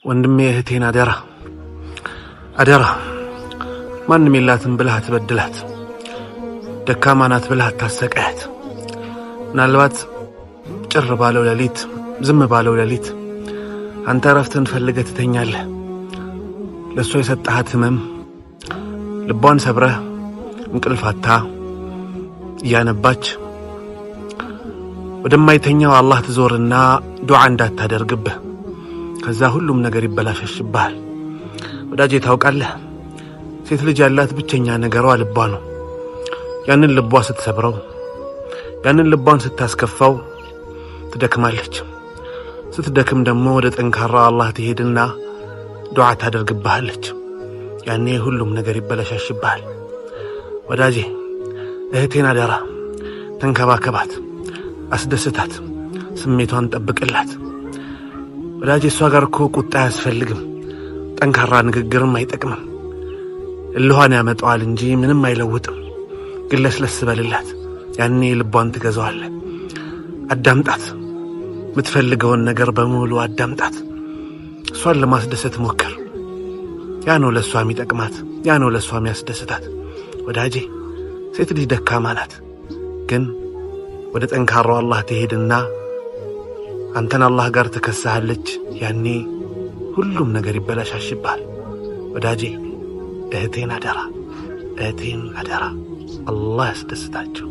ወንድሜ እህቴን አደራ ማንም የላትም ብለህ አትበድላት። ደካማ ናት ብለህ አታሰቃያት። ምናልባት ጭር ባለው ሌሊት ዝም ባለው ሌሊት አንተ ረፍትን ፈልገህ ትተኛለህ። ለሷ የሰጣሃት ህመም ልቧን ሰብረህ እንቅልፋታ እያነባች ወደማይተኛው አላህ ትዞርና ዱዓ እንዳታደርግብህ። ከዛ ሁሉም ነገር ይበላሽብሃል። ወዳጄ ታውቃለህ፣ ሴት ልጅ ያላት ብቸኛ ነገሯ ልቧ ነው። ያንን ልቧ ስትሰብረው፣ ያንን ልቧን ስታስከፋው ትደክማለች። ስትደክም ደግሞ ወደ ጠንካራ አላህ ትሄድና ዱዓ ታደርግብሃለች። ያኔ ሁሉም ነገር ይበላሽብሃል። ወዳጄ እህቴን አደራ ተንከባከባት፣ አስደስታት፣ ስሜቷን ጠብቅላት። ወዳጄ እሷ ጋር እኮ ቁጣ አያስፈልግም፣ ጠንካራ ንግግርም አይጠቅምም። እልኋን ያመጣዋል እንጂ ምንም አይለውጥም። ግን ለስለስ በልላት፣ ያኔ ልቧን ትገዛዋለህ። አዳምጣት፣ የምትፈልገውን ነገር በሙሉ አዳምጣት። እሷን ለማስደሰት ሞክር። ያ ነው ለእሷ የሚጠቅማት፣ ያ ነው ለእሷ የሚያስደስታት። ወዳጄ ሴት ልጅ ደካማ ናት፣ ግን ወደ ጠንካራው አላህ ትሄድና አንተን አላህ ጋር ትከሳለች። ያኔ ሁሉም ነገር ይበላሽብሃል። ወዳጄ እህቴን አደራ አላህ ያስደስታቸው።